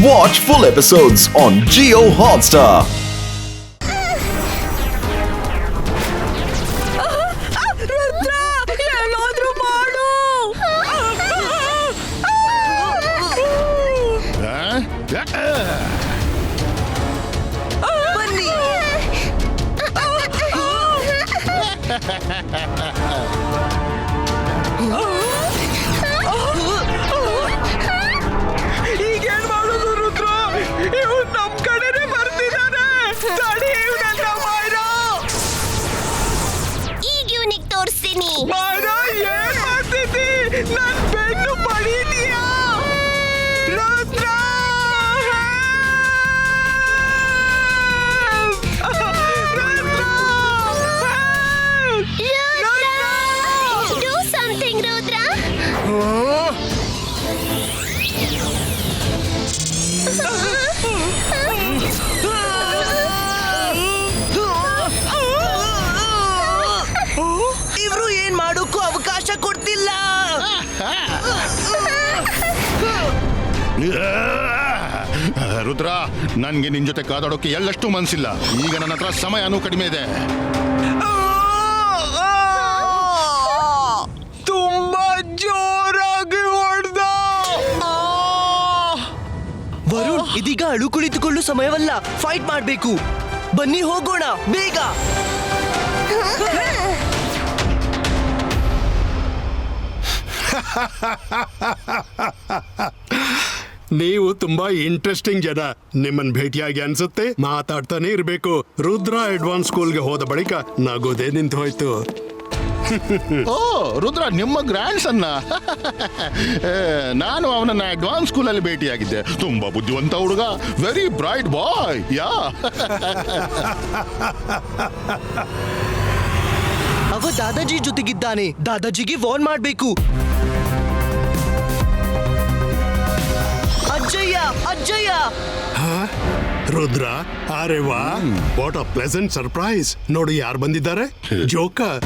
Watch full episodes on Jio Hotstar. ಈಗೇನ್ ಮಾಡೋದು ರುದ್ರ? ಇವ್ನು ನಮ್ ಕಡೆನೆ ಬರ್ತಿದ್ದಾನೆ. ತಡಿ ಇವ್ನನ್ನ ಮಾಯ್ರಾ. ಈಗ ಇವನಿಗೆ ತೋರಿಸ್ತೀನಿ. ಮಾಯ್ರಾ, ಏನ್ ಮಾಡ್ತಿದ್ದಿ? ನನ್ ಬೆನ್ನು ಬಡಿದೀಯಾ? ರುದ್ರ! Do something, Rudra. ಇವ್ರು ಏನ್ ಮಾಡೋಕ್ಕೂ ಅವಕಾಶ ಕೊಡ್ತಿಲ್ಲ. ರುದ್ರ, ನನ್ಗೆ ನಿನ್ ಜೊತೆ ಕಾದಾಡೋಕೆ ಎಳ್ಳಷ್ಟು ಮನ್ಸಿಲ್ಲ. ಈಗ ನನ್ನ ಹತ್ರ ಸಮಯನೂ ಕಡಿಮೆ ಇದೆ. ತುಂಬಾ ಜೋರಾಗಿ ಹೊಡೆದ. ವರುಣ್, ಇದೀಗ ಅಳು ಕುಳಿತುಕೊಳ್ಳು ಸಮಯವಲ್ಲ. ಫೈಟ್ ಮಾಡ್ಬೇಕು. ಬನ್ನಿ ಹೋಗೋಣ ಬೇಗ. ನೀವು ತುಂಬಾ ಇಂಟ್ರೆಸ್ಟಿಂಗ್ ಜನ. ನಿಮ್ಮನ್ ಭೇಟಿಯಾಗಿ ಅನ್ಸುತ್ತೆ ಮಾತಾಡ್ತಾನೆ ಇರ್ಬೇಕು. ರುದ್ರ ಅಡ್ವಾನ್ಸ್ ಸ್ಕೂಲ್ಗೆ ಹೋದ ಬಳಿಕ ನಗೋದೇ ನಿಂತು ಹೋಯ್ತು. ಓ ರುದ್ರ, ನಿಮ್ಮ ಗ್ರ್ಯಾಂಡ್ ಸನ್ನ. ನಾನು ಅವನನ್ನ ಅಡ್ವಾನ್ಸ್ ಸ್ಕೂಲಲ್ಲಿ ಭೇಟಿಯಾಗಿದ್ದೆ. ತುಂಬಾ ಬುದ್ಧಿವಂತ ಹುಡುಗ, ವೆರಿ ಬ್ರೈಟ್ ಬಾಯ್. ಯಾ ಅವ ದಾದಾಜಿ ಜೊತೆಗಿದ್ದಾನೆ. ದಾದಾಜಿಗೆ ವಾರ್ನ್ ಮಾಡ್ಬೇಕು. ಅಜ್ಜಯ್ಯ, ಅಜ್ಜಯ್ಯ. ರುದ್ರ, ಅರೆ ವಾ, ವಾಟ್ ಅ ಪ್ಲೆಸೆಂಟ್ ಸರ್ಪ್ರೈಸ್. ನೋಡಿ ಯಾರು ಬಂದಿದ್ದಾರೆ. ಜೋಕರ್.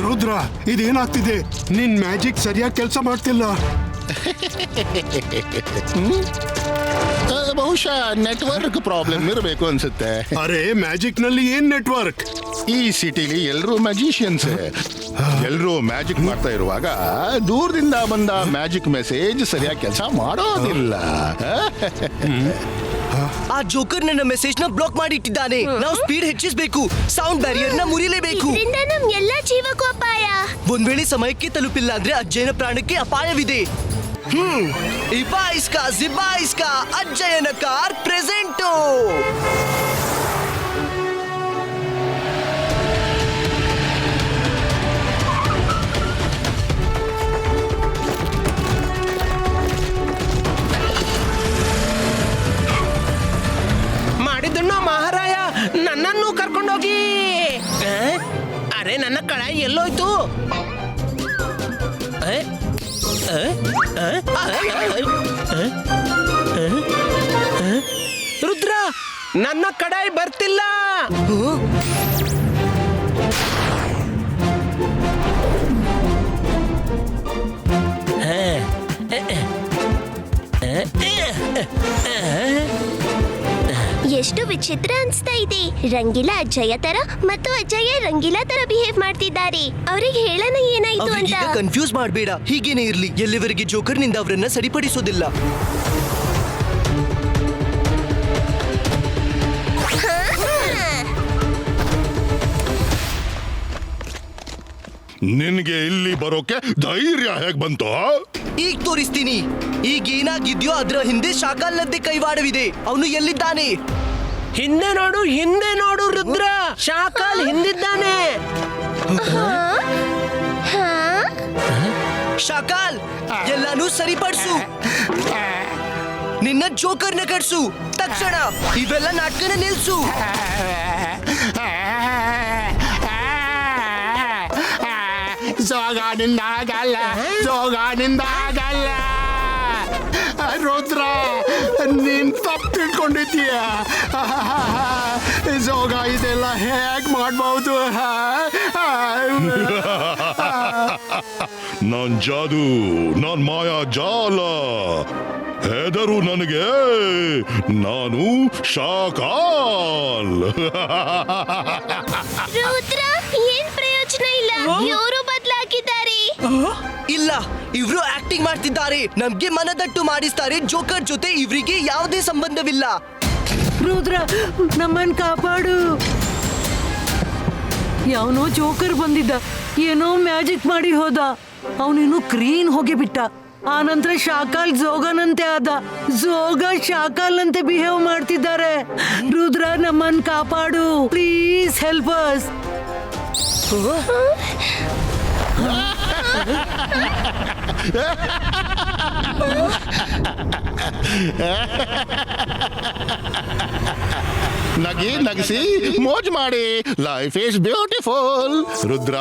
ರುದ್ರ, ಇದೇನಾಗ್ತಿದೆ? ನಿನ್ ಮ್ಯಾಜಿಕ್ ಸರಿಯಾಗಿ ಕೆಲಸ ಮಾಡ್ತಿಲ್ಲ. ಬಹುಶಃ ನೆಟ್ವರ್ಕ್ ಪ್ರಾಬ್ಲಮ್ ಇರಬೇಕು ಅನ್ಸುತ್ತೆ. ಅರೆ, ಮ್ಯಾಜಿಕ್ ನಲ್ಲಿ ಏನ್ ನೆಟ್ವರ್ಕ್? ಈ ಸಿಟಿಲಿ ಎಲ್ಲರೂ ಮ್ಯಾಜಿಷಿಯನ್ಸ್. ಎಲ್ಲರೂ ಮ್ಯಾಜಿಕ್ ಮಾಡ್ತಾ ಇರುವಾಗ ದೂರದಿಂದ ಬಂದ ಮ್ಯಾಜಿಕ್ ಮೆಸೇಜ್ ಸರಿಯಾಗಿ ಕೆಲಸ ಮಾಡೋದಿಲ್ಲ. ಆ ಜೋಕರ್ ನನ್ನ ಮೆಸೇಜ್ ನ ಬ್ಲಾಕ್ ಮಾಡಿ ಇಟ್ಟಿದ್ದಾನೆ. ನಾವು ಸ್ಪೀಡ್ ಹೆಚ್ಚಿಸಬೇಕು. ಸೌಂಡ್ ಬ್ಯಾರಿಯರ್ ನ ಮುರಿಲೇಬೇಕು. ಇದರಿಂದ ನಮ್ ಎಲ್ಲಾ ಜೀವಕ್ಕೂ ಅಪಾಯ. ಒಂದ್ ವೇಳೆ ಸಮಯಕ್ಕೆ ತಲುಪಿಲ್ಲ ಅಂದ್ರೆ ಅಜ್ಜಯ್ಯನ ಪ್ರಾಣಕ್ಕೆ ಅಪಾಯವಿದೆ. ಇಬಾಯಿಸ್ಕಾ ಜಿಬಾಯಿಸ್ಕಾ ಅಜ್ಜಯ್ಯನ ಕಾರ್ ಪ್ರೆಸೆಂಟು. ಮಾಡಿದ್ದನ್ನು ಮಹಾರಾಯ, ನನ್ನನ್ನು ಕರ್ಕೊಂಡೋಗಿ. ಅರೆ, ನನ್ನ ಕಳಾಯಿ ಎಲ್ಲೋಯ್ತು? ರುದ್ರ, ನನ್ನ ಕಡಾಯಿ ಬರ್ತಿಲ್ಲ. ಎಷ್ಟು ವಿಚಿತ್ರ ಅನ್ಸ್ತಾ ಇದೆ. ರಂಗಿಲಾ ಅಜ್ಜಯ್ಯ ತರ ಮತ್ತು ಅಜ್ಜಯ್ಯ ರಂಗಿಲಾ ತರ ಬಿಹೇವ್ ಮಾಡ್ತಿದ್ದಾರೆ. ಅವ್ರಿಗೆ ಹೇಳೋಣ ಏನಾಯ್ತು ಅಂತ. ಅವ್ರಿಗೀಗ ಕನ್ಫ್ಯೂಸ್ ಮಾಡಬೇಡ. ಹೀಗೇನೆ ಇರ್ಲಿ. ಎಲ್ಲಿವರೆಗೆ ಜೋಕರ್ ನಿಂದ ಅವರನ್ನ ಸರಿಪಡಿಸೋದಿಲ್ಲ. ನಿನ್ಗೆ ಇಲ್ಲಿ ಬರೋಕೆ ಧೈರ್ಯ ಹೇಗ್ ಬಂತು? ಈಗ ತೋರಿಸ್ತೀನಿ. ಈಗ ಏನಾಗಿದ್ಯೋ ಅದ್ರ ಹಿಂದೆ ಶಾಕಾಲ್ನದ್ದೇ ಕೈವಾಡವಿದೆ. ಅವನು ಎಲ್ಲಿದ್ದಾನೆ? ಹಿಂದೆ ನೋಡು, ಹಿಂದೆ ನೋಡು ರುದ್ರ. ಶಾಕಾಲ್ ಹಿಂದಿದ್ದಾನೆ. ಶಾಕಾಲ್, ಎಲ್ಲಾನು ಸರಿಪಡಿಸು. ನಿನ್ನ ಜೋಕರ್ನ ಕಟ್ಸು ತಕ್ಷಣ. ಇವೆಲ್ಲ ನಾಟಕನ ನಿಲ್ಸು. ಜೋಗಾನಿಂದಾಗಲ್ಲ, ಜೋಗಾನಿಂದಾಗಲ್ಲ. ರುದ್ರ, ನೀನ್ ತಪ್ಪು ತಿಳ್ಕೊಂಡಿದ್ದೀಯ. ಜೋಗ ಇದೆಲ್ಲ ಹೇಗ್ ಮಾಡ್ಬಹುದು? ನಾನ್ ಜಾದು, ನಾನ್ ಮಾಯಾ ಜಾಲ. ಹೆದರು ನನಗೆ, ನಾನು ಶಾಕಾಲ್. ರುದ್ರ ಏನ್ ಪ್ರಯೋಜನ ಇಲ್ಲ, ಇವರು ಬದಲಾಗಿದ್ದಾರೆ. ಇಲ್ಲ, ಇವ್ರು ಆಕ್ಟಿಂಗ್ ಮಾಡ್ತಿದ್ದಾರೆ. ನಮ್ಗೆ ಮನದಟ್ಟು ಮಾಡಿಸ್ತಾರೆ. ಜೋಕರ್ ಜೊತೆ ಇವರಿಗೆ ಯಾವುದೇ ಸಂಬಂಧವಿಲ್ಲ. ರುದ್ರ ನಮ್ಮನ್ ಕಾಪಾಡು. ಯಾವನೋ ಜೋಕರ್ ಬಂದಿದ್ದ, ಏನೋ ಮ್ಯಾಜಿಕ್ ಮಾಡಿ ಹೋದ. ಅವನಿನ್ನು ಕ್ರೀನ್ ಹೋಗಿಬಿಟ್ಟ. ಆ ನಂತರ ಶಾಕಾಲ್ ಜೋಗನಂತೆ ಆದ. ಜೋಗ ಶಾಕಾಲ್ ಅಂತೆ ಬಿಹೇವ್ ಮಾಡ್ತಿದ್ದಾರೆ. ರುದ್ರ ನಮ್ಮನ್ ಕಾಪಾಡು, ಪ್ಲೀಸ್ ಹೆಲ್ಪ್ ಅಸ್. ನಗಿ ನಗಿಸಿ ಮೋಜ್ ಮಾಡಿ. Life is beautiful. ರುದ್ರ,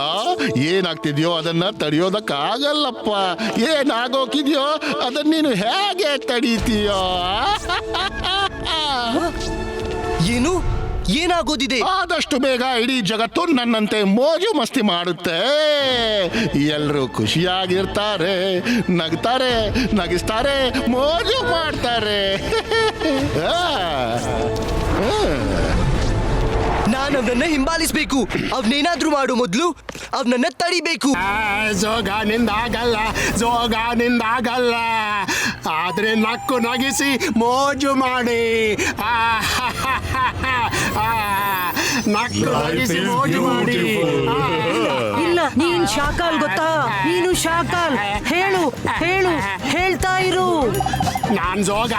ಏನಾಗ್ತಿದ್ಯೋ ಅದನ್ನ ತಡೆಯೋದಕ್ಕಾಗಲ್ಲಪ್ಪ. ಏನಾಗೋಕಿದ್ಯೋ ಅದನ್ನ ನೀನು ಹೇಗೆ ತಡೀತೀಯೋ? ಏನು ಏನಾಗೋದಿದೆ? ಆದಷ್ಟು ಬೇಗ ಇಡೀ ಜಗತ್ತು ನನ್ನಂತೆ ಮೋಜು ಮಸ್ತಿ ಮಾಡುತ್ತೆ. ಎಲ್ಲರೂ ಖುಷಿಯಾಗಿರ್ತಾರೆ, ನಗ್ತಾರೆ, ನಗಿಸ್ತಾರೆ, ಮೋಜು ಮಾಡ್ತಾರೆ. ನಾನು ಅವನನ್ನ ಹಿಂಬಾಲಿಸ್ಬೇಕು. ಅವನೇನಾದ್ರೂ ಮಾಡು ಮೊದ್ಲು ಅವನನ್ನ ತಡಿಬೇಕು. ಜೋಗಾನಿಂದಾಗಲ್ಲ, ಜೋಗಾನಿಂದಾಗಲ್ಲ. ಆದ್ರೆ ನಕ್ಕು ನಗಿಸಿ ಮೋಜು ಮಾಡಿ. ನಕ್ಕು ನಗಿಸಿ ಮೋಜು ಮಾಡಿ. ಇಲ್ಲ, ನೀನ್ ಶಾಕಾಲ್ ಗೊತ್ತಾ? ನೀನು ಶಾಕಾಲ್. ಹೇಳು ಹೇಳು, ಹೇಳ್ತಾ ಇರು. ನಾನು ಜೋಗ,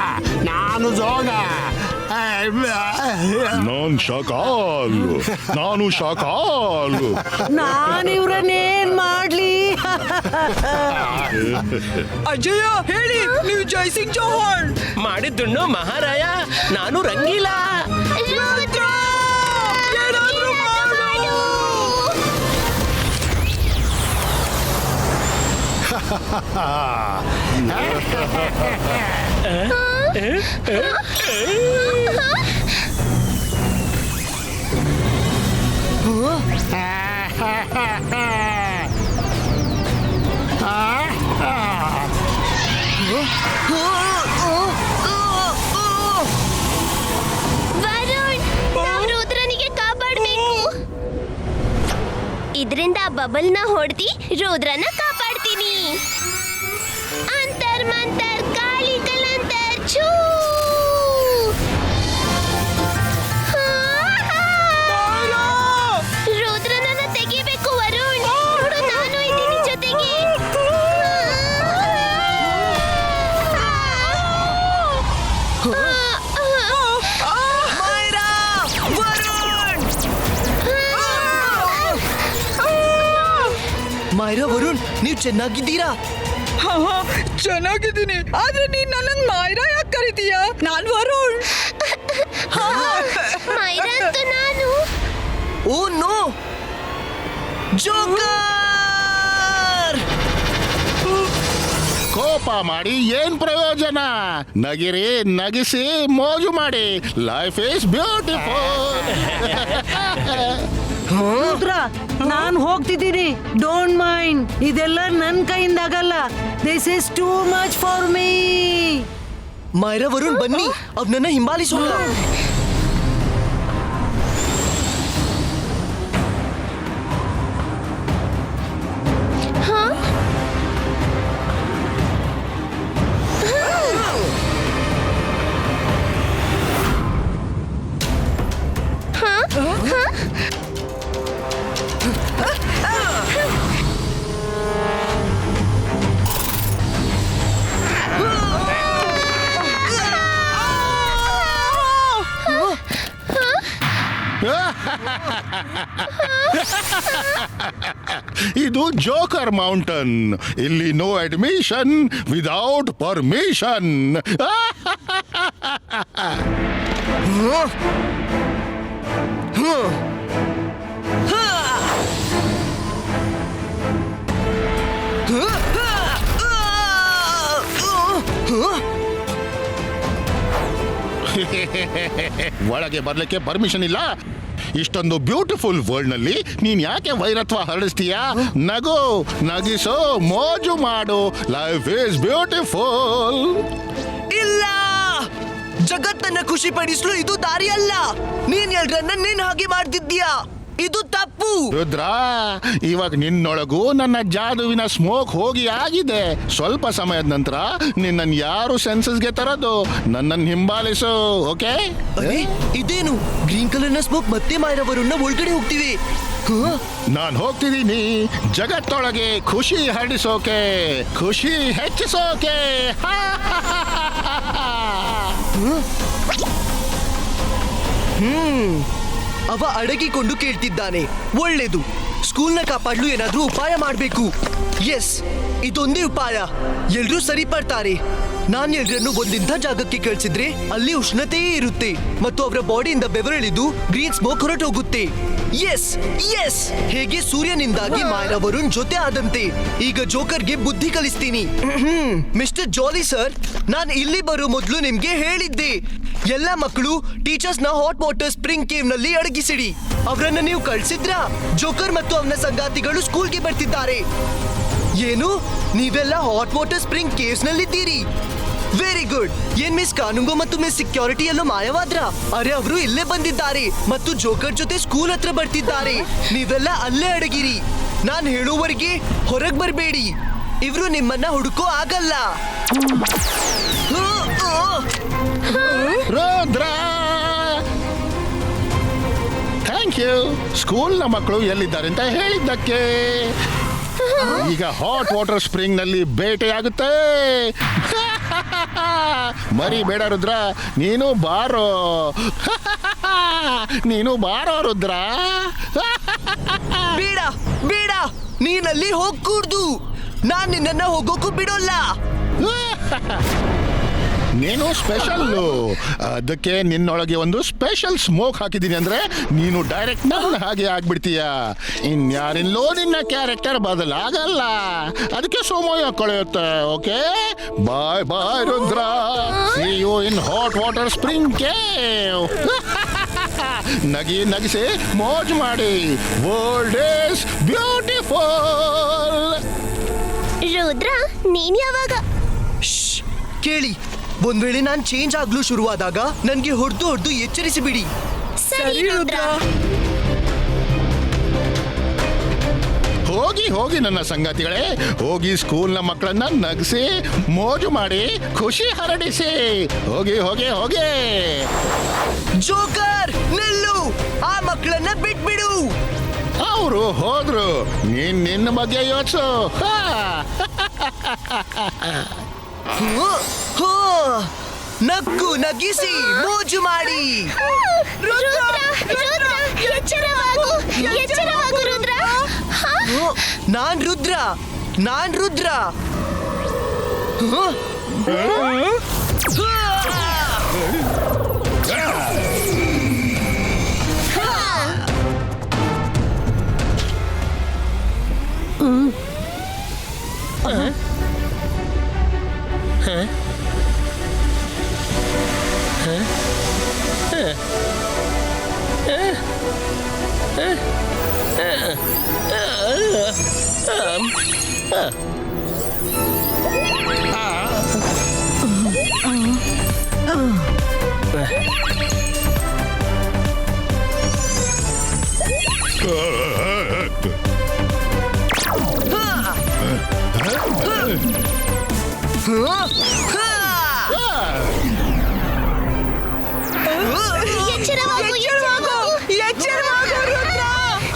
ನಾನು ಜೋಗ. ನಾನ್ ಶಾಕಾಲ್, ನಾನು ಶಾಕಾಲ್. ನಾನಿವ್ರನ್ನೇನ್ ಮಾಡ್ಲಿ? ಅಜಯ ಹೇಳಿ, ನೀವು ಜೈಸಿಂಗ್ ಚೌಹಾಣ್ ಮಾಡಿದ್ದುಣ್ಣು ಮಹಾರಾಯ. ನಾನು ರಂಗೀಲ. ರುದ್ರ, ಏನಾದ್ರೂ ಮಾಡು. ವರುಣ್, ನಾವ್ ರುದ್ರನಿಗೆ ಕಾಪಾಡ್ಬೇಕು. ಇದರಿಂದ ಬಬಲ್ನ ಹೊಡೆದಿ ರುದ್ರನ ಕಾಪಾಡ್ತೀನಿ. ಅಂತರ್ ಮಂತರ್ ಕಾಳಿ ಕಲಂತರ್ ಛೂ. ರುದ್ರನನ್ನ ತೆಗಿಬೇಕು ವರುಣ್. ನೋಡು, ನಾನು ಇದ್ದೀನಿ ಜೊತೆಗೆ. ಮೈರಾ, ವರುಣ್! ಮೈರಾ, ವರುಣ್, ನೀವು ಚೆನ್ನಾಗಿದ್ದೀರಾ? ಚೆನ್ನಾಗಿದ್ದೀನಿ. ಆದ್ರೆ ನೀನ್ ನನ್ನ ಮಾಯ್ರಾ ಯಾಕೆ ಕರಿತೀಯ? ನಾನ್ ವರುಣ್. ಮೈರಾ ಅಂತೂ ನಾನು. Oh no, joker! ಕೋಪ ಮಾಡಿ ಏನ್ ಪ್ರಯೋಜನ? ನಗಿರಿ, ನಗಿಸಿ ಮೋಜು ಮಾಡಿ. Life is beautiful. ರುದ್ರ, ನಾನ್ ಹೋಗ್ತಿದ್ದೀನಿ. Don't mind. ಇದೆಲ್ಲ ನನ್ ಕೈಯಿಂದ ಆಗಲ್ಲ. This is too much for me. Myra, Varun ಬನ್ನಿ, ಅವನನ್ನ ಹಿಂಬಾಲಿಸೋಣ. ಇದು ಜೋಕರ್ ಮೌಂಟನ್. ಇಲ್ಲಿ ನೋ ಅಡ್ಮಿಷನ್ ವಿದೌಟ್ ಪರ್ಮಿಷನ್. ಒಳಗೆ ಬರ್ಲಿಕ್ಕೆ ಪರ್ಮಿಷನ್ ಇಲ್ಲ. ಇಷ್ಟೊಂದು ಬ್ಯೂಟಿಫುಲ್ ವರ್ಲ್ಡ್ ನಲ್ಲಿ ನೀನ್ ಯಾಕೆ ವೈರತ್ವ ಹರಡಿಸ್ತೀಯಾ? ನಗು, ನಗಿಸೋ, ಮೋಜು ಮಾಡು. Life is beautiful. ಇಲ್ಲ, ಜಗತ್ತನ್ನ ಖುಷಿ ಪಡಿಸಲು ಇದು ದಾರಿ ಅಲ್ಲ. ನೀನ್ ಎಲ್ರನ್ನ ನೀನ್ ಹಾಗೆ ಮಾಡ್ತಿದ್ದೀಯಾ, ಇದು ತಪ್ಪು. ರುದ್ರ, ಇವಾಗ ನಿನ್ನೊಳಗೂ ನನ್ನ ಜಾದುವಿನ ಸ್ಮೋಕ್ ಹೋಗಿ ಆಗಿದೆ. ಸ್ವಲ್ಪ ಸಮಯದ ನಂತರ ನಿನ್ನನ್ನು ಯಾರು ಸೆನ್ಸಸ್ಗೆ ತರೋದು? ನನ್ನನ್ನು ಹಿಂಬಾಲಿಸು, ಓಕೆ? ಅರೆ, ಇದೇನು ಗ್ರೀನ್ ಕಲರ್ನ ಸ್ಮೋಕ್ ಮತ್ತೆ ಮಾಯರವರನ್ನ ಒಳಗಡೆ ಹೋಗ್ತಿವೆ. ನಾನು ಹೋಗ್ತಿದ್ದೀನಿ ಜಗತ್ತೊಳಗೆ ಖುಷಿ ಹರಡಿಸೋಕೆ, ಖುಷಿ ಹೆಚ್ಚಿಸೋಕೆ. ಅವ ಅಡಗಿಕೊಂಡು ಕೇಳ್ತಿದ್ದಾನೆ. ಒಳ್ಳೇದು, ಸ್ಕೂಲ್ನ ಕಾಪಾಡಲು ಏನಾದ್ರೂ ಉಪಾಯ ಮಾಡಬೇಕು. ಎಸ್, ಇದೊಂದೇ ಉಪಾಯ. ಎಲ್ರೂ ಸರಿಪಡ್ತಾರೆ. ನಾನು ಎಲ್ರನ್ನು ಒಂದಿಂಥ ಜಾಗಕ್ಕೆ ಕಳಿಸಿದ್ರೆ ಅಲ್ಲಿ ಉಷ್ಣತೆಯೇ ಇರುತ್ತೆ ಮತ್ತು ಅವರ ಬಾಡಿಯಿಂದ ಬೆವರಿಳಿದು ಗ್ರೀನ್ ಸ್ಮೋಕ್ ಹೊರಟೋಗುತ್ತೆ. ಎಸ್ ಎಸ್, ಹೇಗೆ ಸೂರ್ಯನಿಂದಾಗಿ ಮಾಯಾ ವರುಣ್ ಜೊತೆ ಆದಂತೆ. ಈಗ ಜೋಕರ್ಗೆ ಬುದ್ಧಿ ಕಲಿಸ್ತೀನಿ. ಮಿಸ್ಟರ್ ಜಾಲಿ ಸರ್, ನಾನು ಇಲ್ಲಿ ಬರೋ ಮೊದಲು ನಿಮ್ಗೆ ಹೇಳಿದ್ದೆ, ಎಲ್ಲ ಮಕ್ಕಳು ಟೀಚರ್ಸ್ ನ ಹಾಟ್ ವಾಟರ್ ಸ್ಪ್ರಿಂಗ್ ಕೇವ್ ನಲ್ಲಿ ಅಡಗಿಸಿಡಿ. ಅವರನ್ನ ನೀವು ಕಳ್ಸಿದ್ರಾ? ಜೋಕರ್ ಮತ್ತು ಅವನ ಸಂಗಾತಿಗಳು ಸ್ಕೂಲ್ಗೆ ಬರ್ತಿದ್ದಾರೆ. ಏನು, ನೀವೆಲ್ಲ ಹಾಟ್ ವಾಟರ್ ಸ್ಪ್ರಿಂಗ್ ಕೇವ್ಸ್ ನಲ್ಲಿದ್ದೀರಿ? Very good. ಏನ್ ಮಿಸ್ ಕಾನುಂಗೋ ಮತ್ತು ಮಿಸ್ ಸೆಕ್ಯೂರಿಟಿ ಎಲ್ಲೋ ಮಾಯವಾದ್ರ? ಅರೆ, ಅವರು ಇಲ್ಲೇ ಬಂದಿದ್ದಾರೆ ಮತ್ತು ಜೋಕರ್ ಜೊತೆ ಸ್ಕೂಲ್ ಹತ್ರ ಬರ್ತಿದ್ದಾರೆ. ನೀವೆಲ್ಲ ಅಲ್ಲೇ ಅಡಗಿರಿ. ನಾನ್ ಹೇಳುವವರೆಗೆ ಹೊರಗ್ ಬರ್ಬೇಡಿ. ಇವ್ರು ನಿಮ್ಮನ್ನ ಹುಡುಕೋ ಆಗಲ್ಲ. Rudra, thank you. ಸ್ಕೂಲ್ನ ಮಕ್ಕಳು ಎಲ್ಲಿದ್ದಾರೆ ಅಂತ ಹೇಳಿದ್ದಕ್ಕೆ. ಈಗ ಹಾಟ್ ವಾಟರ್ ಸ್ಪ್ರಿಂಗ್ ನಲ್ಲಿ ಬೇಟೆಯಾಗುತ್ತೆ. ಮರಿಬೇಡ ರುದ್ರ, ನೀನು ಬಾರೋ. ನೀನು ಬಾರೋ ರುದ್ರ. ಬೇಡ ಬೇಡ, ನೀನಲ್ಲಿ ಹೋಗ್ಕೂಡ್ದು. ನಾನ್ ನಿನ್ನನ್ನ ಹೋಗೋಕು ಬಿಡೋಲ್ಲ. ನೀನು ಸ್ಪೆಷಲ್ಲು, ಅದಕ್ಕೆ ನಿನ್ನೊಳಗೆ ಒಂದು ಸ್ಪೆಷಲ್ ಸ್ಮೋಕ್ ಹಾಕಿದ್ದೀನಿ ಅಂದ್ರೆ ನೀನು ಡೈರೆಕ್ಟ್ ನನ್ನ ಹಾಗೆ ಆಗ್ಬಿಡ್ತೀಯ. ಇನ್ಯಾರಿಲ್ಲೋ ನಿನ್ನ ಕ್ಯಾರೆಕ್ಟರ್ ಬದಲಾಗಲ್ಲ. ಅದಕ್ಕೆ ಸಮಯ ಕಳೆಯುತ್ತೆ. Okay, bye bye Rudra. See you in hot water spring cave. ನಗಿಸಿ ಮೋಜ್ ಮಾಡಿ. World is beautiful. ರುದ್ರ, ನೀನ್ ಯಾವಾಗ? ಕೇಳಿ, ಒಂದ್ ವೇಳೆ ನಾನ್ ಚೇಂಜ್ ಆಗ್ಲು ಶುರುವಾದಾಗ ನನ್ಗೆ ಹೊಡೆದು ಎಚ್ಚರಿಸಿ ಬಿಡಿ. ಸರಿ ರುದ್ರ. ಹೋಗಿ ನನ್ನ ಸಂಗಾತಿಗಳೇ, ಹೋಗಿ ಸ್ಕೂಲ್ನ ಮಕ್ಕಳನ್ನ ನಗಿಸಿ ಮೋಜು ಮಾಡಿ ಖುಷಿ ಹರಡಿಸಿ. ಹೋಗಿ. ಜೋಕರ್, ನಿಲ್ಲು. ಆ ಮಕ್ಕಳನ್ನ ಬಿಟ್ಬಿಡು. ಅವರು ಹೋದ್ರು, ನಿನ್ನ ಬಗ್ಗೆ ಯೋಚಿಸು. ನಕ್ಕು ನಗಿಸಿ ಮೋಜು ಮಾಡಿ. ಎಚ್ಚರವಾಗು ರುದ್ರ. ನಾನ್ ರುದ್ರ.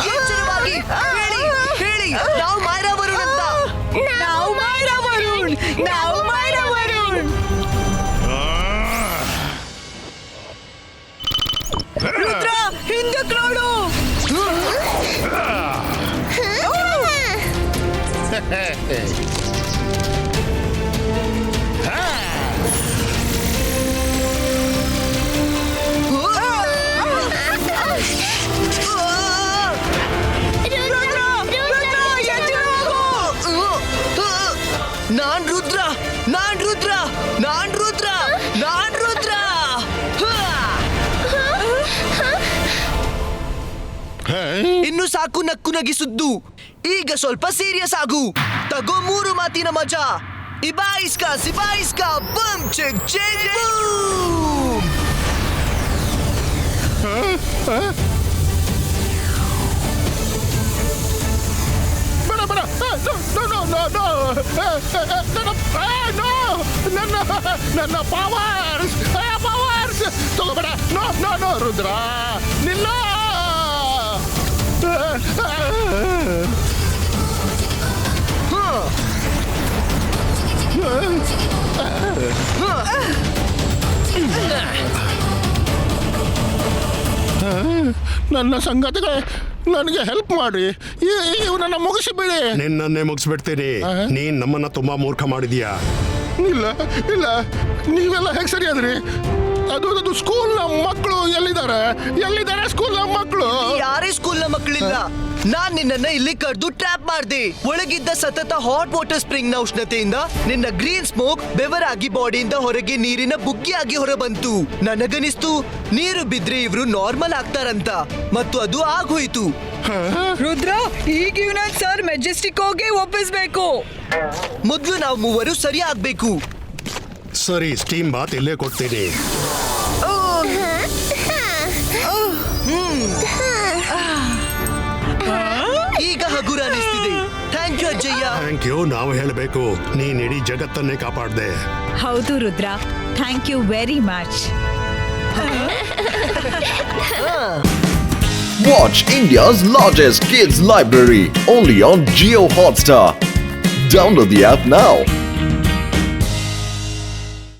ಎಚ್ಚರವಾಗಿ ಹೇಳಿ, ನಾವು ಮಾಯಾ ವರುಣ್ ಅಂತ. ರುದ್ರ, ಹಿಂದಕ್ಕೆ ನೋಡು. ನಾನ್ ರುದ್ರ. ಸಾಕು ನಕ್ಕು ನಗಿಸುದ್ದು. ಈಗ ಸ್ವಲ್ಪ ಸೀರಿಯಸ್ ಆಗು. ತಗೋ 3 ಮಾತಿನ ಮಜಾ. ಇಬಾಯಿಸ್ಕಾ ಸಿಬಾಯಿಸ್ಕಾ ಬಮ್ ಚೆಕ್ ಚೆಕ್ ಬೂಮ್. ಬೇಡ ಬೇಡ, ನನ್ನ ಪವರ್ಸ್ ತಗೋಬೇಡ. ನೋ ರುದ್ರ, ನಿಲ್ಲ. ನನ್ನ ಸಂಗತಿಗೆ ನನಗೆ ಹೆಲ್ಪ್ ಮಾಡಿ, ಇವನನ್ನ ಮುಗಿಸಿಬಿಡಿ. ನಿನ್ನನ್ನೇ ಮುಗಿಸ್ಬಿಡ್ತೀನಿ. ನೀನ್ ನಮ್ಮನ್ನ ತುಂಬಾ ಮೂರ್ಖ ಮಾಡಿದೀಯಾ. ಇಲ್ಲ ಇಲ್ಲ, ನೀವೆಲ್ಲ ಹೇಗೆ ಸರಿ ಆದ್ರಿ? ಅದು ಸ್ಕೂಲ್ನ ಮಕ್ಕಳು ಎಲ್ಲಿದ್ದಾರೆ ಸ್ಕೂಲ್ನ ಮಕ್ಕಳು? ಯಾರೇ ಸ್ಕೂಲ್ನ ಮಕ್ಕಳಿಲ್ಲ. ನಾನ್ ನಿನ್ನನ್ನ ಇಲ್ಲಿ ಕರೆದು ಟ್ರ್ಯಾಪ್ ಮಾಡ್ದೆ. ಒಳಗಿದ್ದ ಸತತ ಹಾಟ್ ವಾಟರ್ ಸ್ಪ್ರಿಂಗ್ ನ ಉಷ್ಣತೆಯಿಂದ ನಿನ್ನ ಗ್ರೀನ್ ಸ್ಮೋಕ್ ಬೆವರಾಗಿ ಬಾಡಿಯಿಂದ ಹೊರಗೆ ನೀರಿನ ಬುಗ್ಗಿಯಾಗಿ ಹೊರಬಂತು. ನನಗನಿಸ್ತು ನೀರು ಬಿದ್ರೆ ಇವ್ರು ನಾರ್ಮಲ್ ಆಗ್ತಾರಂತ, ಮತ್ತು ಅದು ಆಗೋಯ್ತು. ರುದ್ರ, ಈಗ ಇವನ ಸರ್ ಮೆಜೆಸ್ಟಿಕ್ ಹೋಗಿ ಒಪ್ಪಿಸ್ಬೇಕು. ಮೊದ್ಲು ನಾವು ಮೂವರು ಸರಿ ಆಗ್ಬೇಕು. ಸರಿ, ಸ್ಟೀಮ್ ಬಾತ್ ಇಲ್ಲೇ ಕೊಡ್ತೀನಿ. ಈಗ ಹಗುರ ಅನಿಸ್ತಿದೆ. ಥ್ಯಾಂಕ್ ಯು ಅಜ್ಜಯ್ಯ. ಥ್ಯಾಂಕ್ ಯು ನಾವು ಹೇಳಬೇಕು. ನೀನ್ ಇಡೀ ಜಗತ್ತನ್ನೇ ಕಾಪಾಡ್ದೆ. ಹೌದು Rudra, thank you very much. Watch India's largest kids library only on Jio Hotstar. Download the app now.